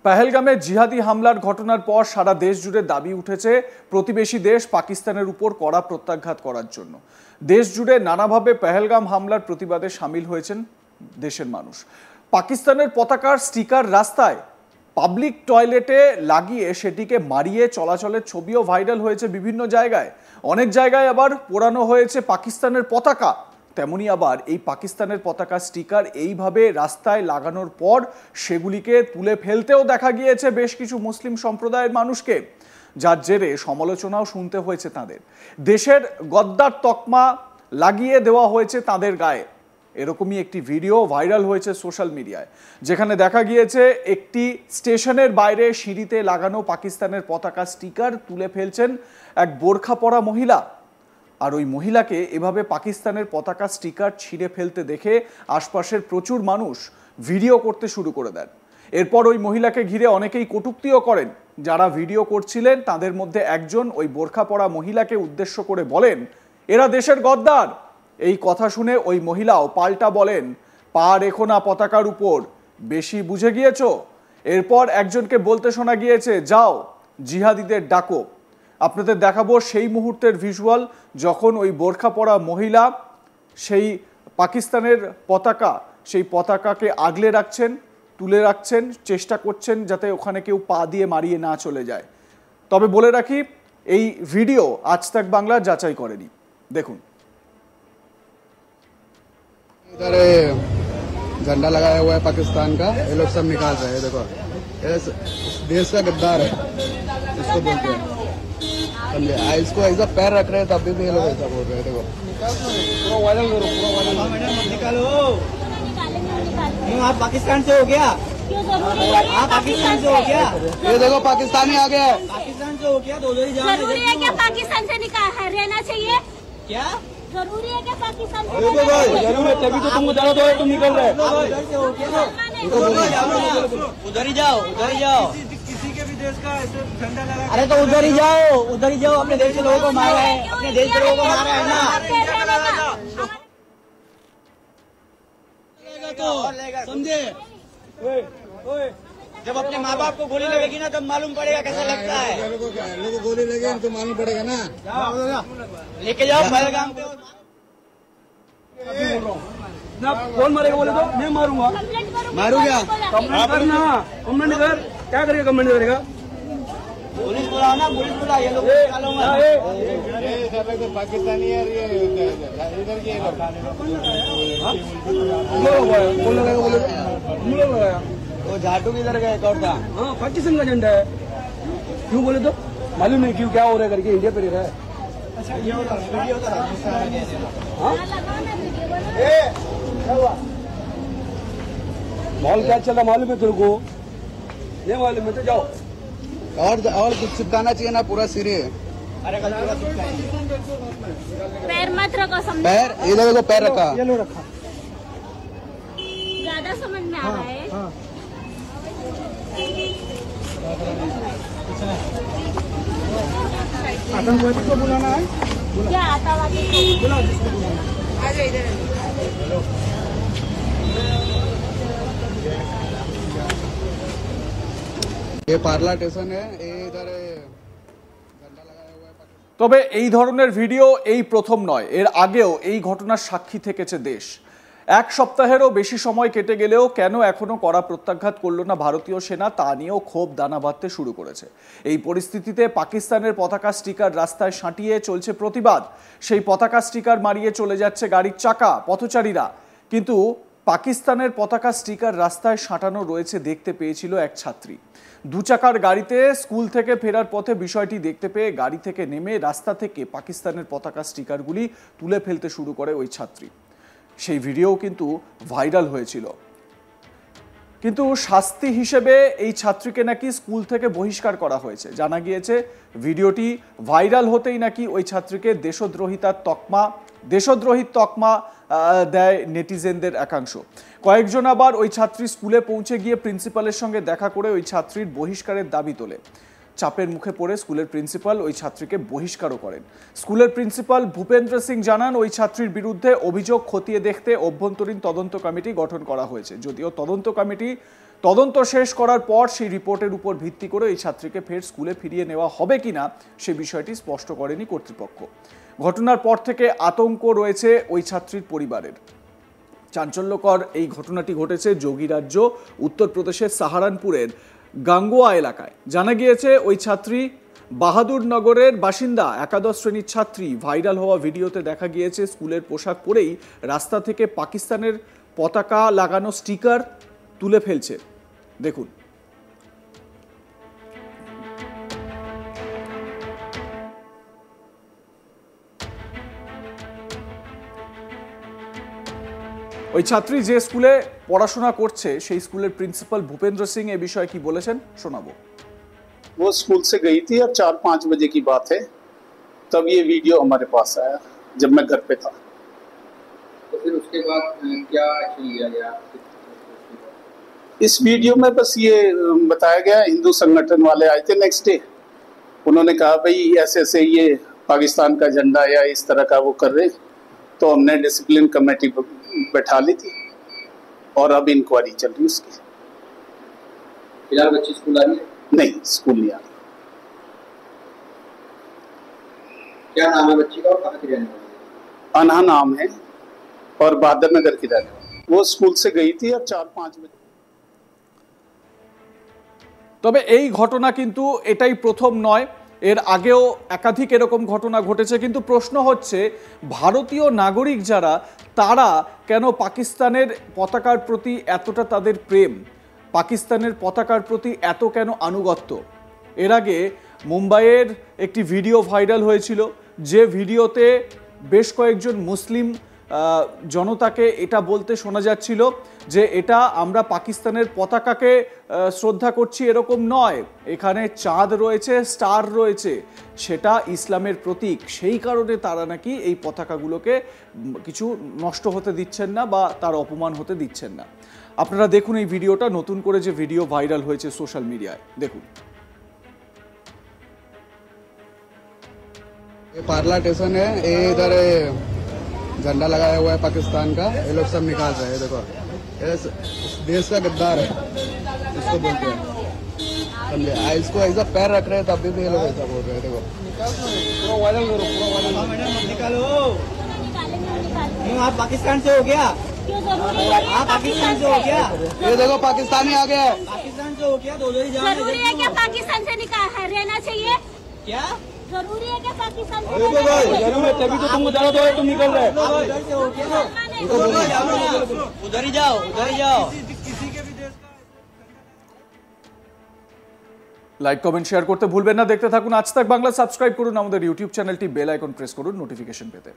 পেহেলগামে জিহাদি হামলার ঘটনার পর সারা দেশ জুড়ে দাবি উঠেছে প্রতিবেশী দেশ পাকিস্তানের উপর কড়া প্রত্যাঘাত করার জন্য। দেশ জুড়ে নানাভাবে পেহেলগাম হামলার প্রতিবাদে সামিল হয়েছেন দেশের মানুষ। পাকিস্তানের পতাকার স্টিকার রাস্তায় পাবলিক টয়লেটে লাগিয়ে সেটিকে মারিয়ে চলাচলের ছবিও ভাইরাল হয়েছে বিভিন্ন জায়গায়। অনেক জায়গায় আবার পোড়ানো হয়েছে পাকিস্তানের পতাকা। তেমনি আবার এই পাকিস্তানের পতাকা স্টিকার এইভাবে রাস্তায় লাগানোর পর সেগুলিকে তুলে ফেলতেও দেখা গিয়েছে বেশ কিছু মুসলিম সম্প্রদায়ের মানুষকে, যার জেরে সমালোচনাও শুনতে হয়েছে তাদের। দেশের গদ্দার তকমা লাগিয়ে দেওয়া হয়েছে তাদের গায়ে, এরকমই একটি ভিডিও ভাইরাল হয়েছে সোশ্যাল মিডিয়ায়, যেখানে দেখা গিয়েছে একটি স্টেশনের বাইরে সিঁড়িতে লাগানো পাকিস্তানের পতাকা স্টিকার তুলে ফেলছেন এক বোরখা পরা মহিলা। আর ওই মহিলাকে এভাবে পাকিস্তানের পতাকা স্টিকার ছিঁড়ে ফেলতে দেখে আশপাশের প্রচুর মানুষ ভিডিও করতে শুরু করে দেন। এরপর ওই মহিলাকে ঘিরে অনেকেই কটূক্তিও করেন। যারা ভিডিও করছিলেন তাদের মধ্যে একজন ওই বোরখা পরা মহিলাকে উদ্দেশ্য করে বলেন, এরা দেশের গদ্দার। এই কথা শুনে ওই মহিলাও পাল্টা বলেন, পা রেখো না পতাকার উপর, বেশি বুঝে গিয়েছো। এরপর একজনকে বলতে শোনা গিয়েছে, যাও জিহাদিদের ডাকো। আপনাদের দেখাবো সেই মুহূর্তের ভিজুয়াল, যখন ওই বোরখা পরা মহিলা সেই পাকিস্তানের পতাকা, সেই পতাকাকে আগলে রাখছেন, তুলে রাখছেন, চেষ্টা করছেন যাতে ওখানে কেউ পা দিয়ে মারিয়ে না চলে যায়। তবে বলে রাখি, এই ভিডিও আজ তাক বাংলা যাচাই করেনি। দেখুন। इधर झंडा लगाया हुआ है पाकिस्तान का, ये लोग सब निकाल रहे हैं। देखो ये देश का गद्दार है, इसको बोलते हैं। समझे? इसको ऐसा पैर रख रहे हैं तब भी ये लोग ऐसा बोल रहे हैं। देखो पूरा वायरल करो, पूरा वायरल निकालो। आप पाकिस्तान से हो गया? आप पाकिस्तान से हो गया? ये देखो पाकिस्तानी आ गया। पाकिस्तान से हो गया तो उधर ही जाओ। जरूरी है क्या पाकिस्तान से रहना चाहिए? क्या जरूरी है क्या पाकिस्तान से? जरूर है, तभी तो तुमको जाना तो तुम निकल रहे। उधर ही जाओ, उधर ही जाओ। किसी के भी देश का झंडा लगा, अरे तो उधर ही जाओ, उधर ही जाओ। अपने देश के लोगों को मारा है, अपने देश के लोगों को मारा है ना। तो समझे, जब अपने माँ बाप को गोली लगेगी ना तब मालूम पड़ेगा कैसा लगता है। लोगों को गोली लगेगी तो मालूम पड़ेगा ना। लेके जाओ पहलगाम पे। ना कौन मारेगा बोले तो मैं मारूंगा। मारू क्या? कंप्लेंट करना, कंप्लेंट कर। क्या करेगा? कंप्लेंट करेगा। पुलिस बुलाओ ना, पुलिस बुलाओ। ये लोग पाकिस्तानी है, इधर के कौन लगाएगा बोले? हम लोग लगाया। वो झाटू किधर गए? कौन था? हाँ, पाकिस्तान का झंडा है। क्यों बोले तो मालूम नहीं क्यों क्या हो रहा है करके, इंडिया पे रह रहा है। माहौल क्या चल रहा मालूम है तेरे को? ये मालूम है तो जाओ। और कुछ चिपकाना चाहिए ना पूरा सिरे। अरे पैर मत रखो, समझ पैर इधर देखो, पैर रखा, ये लो रखा। ज्यादा समझ में आ रहा है। आतंकवादी को बुलाना है, क्या आतंकवादी को? बुलाओ जिसको बुलाना। आ जाओ इधर। ये पार्ला स्टेशन है, ये इधर झंडा लगाया हुआ है। তবে এই ধরনের ভিডিও এই প্রথম নয়, এর আগেও এই ঘটনার সাক্ষী থেকেছে দেশ। এক সপ্তাহেরও বেশি সময় কেটে গেলেও কেন এখনো কড়া প্রত্যাঘাত করল না ভারতীয় সেনা, তা নিয়েও ক্ষোভ দানা বাঁধতে শুরু করেছে। এই পরিস্থিতিতে পাকিস্তানের পতাকা স্টিকার রাস্তায় সাঁটিয়ে চলছে প্রতিবাদ। সেই পতাকা স্টিকার মারিয়ে চলে যাচ্ছে গাড়ির চাকা, পথচারীরা। কিন্তু পাকিস্তানের পতাকা স্টিকার রাস্তায় সাঁটানো রয়েছে দেখতে পেয়েছিল এক ছাত্রী। দু চাকার গাড়িতে স্কুল থেকে ফেরার পথে বিষয়টি দেখতে পেয়ে গাড়ি থেকে নেমে রাস্তা থেকে পাকিস্তানের পতাকা স্টিকারগুলি তুলে ফেলতে শুরু করে ওই ছাত্রী। সেই ভিডিও কিন্তু ভাইরাল হয়েছিল। কিন্তু শাস্তি হিসেবে এই ছাত্রীকে নাকি স্কুল থেকে বহিষ্কার করা হয়েছে। জানা গিয়েছে ভিডিওটি ভাইরাল হতেই নাকি ওই ছাত্রীকে দেশদ্রোহীর তকমা দেয় নেটিজেনদের একাংশ। কয়েকজন আবার ওই ছাত্রী স্কুলে পৌঁছে গিয়ে প্রিন্সিপালের সঙ্গে দেখা করে ওই ছাত্রীর বহিষ্কারের দাবি তোলে। চাপের মুখে পড়ে স্কুলের প্রিন্সিপাল ওই ছাত্রীকে বহিষ্কারও করেন। স্কুলের প্রিন্সিপাল ভূপেন্দ্র সিং জানান, ওই ছাত্রীর বিরুদ্ধে অভিযোগ খতিয়ে দেখতে অভ্যন্তরীণ তদন্ত কমিটি গঠন করা হয়েছে। যদিও তদন্ত কমিটি তদন্ত শেষ করার পর সেই রিপোর্টের উপর ভিত্তি করে এই ছাত্রীকে ফের স্কুলে ফিরিয়ে নেওয়া হবে কিনা সে বিষয়টি স্পষ্ট করেনি কর্তৃপক্ষ। ঘটনার পর থেকে আতঙ্ক রয়েছে ওই ছাত্রীর পরিবারের। চাঞ্চল্যকর এই ঘটনাটি ঘটেছে যোগীরাজ্য উত্তরপ্রদেশের সাহারানপুরের গাঙ্গুয়া এলাকায়। জানা গিয়েছে ওই ছাত্রী বাহাদুরনগরের বাসিন্দা, একাদশ শ্রেণীর ছাত্রী। ভাইরাল হওয়া ভিডিওতে দেখা গিয়েছে স্কুলের পোশাক পরেই রাস্তা থেকে পাকিস্তানের পতাকা লাগানো স্টিকার তুলে ফেলছে। দেখুন। ওই ছাত্রী যে স্কুলে পড়াশোনা করছে সেই স্কুলের প্রিন্সিপাল ভূপেন্দ্র সিং এ বিষয়ে কি বলেছেন শোনাবো। वो स्कूल से गई थी और 4-5 बजे की बात है, तब ये वीडियो हमारे पास आया जब मैं घर पे था। तो फिर उसके बाद क्या एक्शन लिया गया? इस वीडियो में बस ये बताया गया, हिंदू संगठन वाले आए थे नेक्स्ट डे, उन्होंने कहा भाई ऐसे ऐसे ये पाकिस्तान का झंडा या इस तरह का वो कर रहे, तो हमने डिसिप्लिन कमेटी बैठा ली थी और अब इंक्वायरी चल रही है उसकी। फिलहाल बच्ची स्कूल आ रही है? नहीं, स्कूल नहीं आ रही। क्या नाम है बच्ची का और कहाँ की रहने वाली है? अनहा नाम है और बहादुर नगर की रहने वाली। वो स्कूल से गई थी और 4-5 बजे। তবে এই ঘটনা কিন্তু এটাই প্রথম নয়, এর আগেও একাধিক এরকম ঘটনা ঘটেছে। কিন্তু প্রশ্ন হচ্ছে ভারতীয় নাগরিক যারা, তারা কেন পাকিস্তানের পতাকার প্রতি এতটা তাদের প্রেম, পাকিস্তানের পতাকার প্রতি এত কেন আনুগত্য। এর আগে মুম্বাইয়ের একটি ভিডিও ভাইরাল হয়েছিল, যে ভিডিওতে বেশ কয়েকজন মুসলিম জনতাকে এটা বলতে শোনা যাচ্ছিল যে এটা আমরা পাকিস্তানের পতাকাকে শ্রদ্ধা করছি, এরকম নয়, এখানে চাঁদ রয়েছে, স্টার রয়েছে, সেটা ইসলামের প্রতীক। সেই কারণে তারা নাকি এই পতাকাগুলোকে কিছু নষ্ট হতে দিচ্ছেন না বা তার অপমান হতে দিচ্ছেন না। আপনারা দেখুন এই ভিডিওটা, নতুন করে যে ভিডিও ভাইরাল হয়েছে সোশ্যাল মিডিয়ায়, দেখুন। ये पार्ला स्टेशन है, ये इधर झंडा लगाया हुआ है पाकिस्तान का, ये लोग सब निकाल रहे हैं। देखो ये देश का गद्दार है, इसको बोलते हैं, समझे? इसको ऐसा पैर रख रहे हैं तब भी ये लोग ऐसा बोल रहे हैं। देखो पूरा वायरल करो, पूरा वायरल। मैडम मत निकालो, निकालेंगे। क्यों आप पाकिस्तान से हो गया? क्यों जरूरी है? आप पाकिस्तान से हो गया? ये देखो पाकिस्तानी आ गया है। पाकिस्तान से हो गया तो उधर ही जाओ। जरूरी है क्या पाकिस्तान से रहना चाहिए? क्या जरूरी है क्या पाकिस्तान से देखो भाई, जरूर है, तभी तो तुमको जाना तो तुम निकल रहे। उधर से हो गया? उधर ही जाओ, उधर ही जाओ। লাইক কমেন্ট শেয়ার করতে ভুলবেন না। দেখতে থাকুন আজ তাক বাংলা। সাবস্ক্রাইব করুন আমাদের ইউটিউব চ্যানেলটি, বেল আইকন প্রেস করুন নোটিফিকেশন পেতে।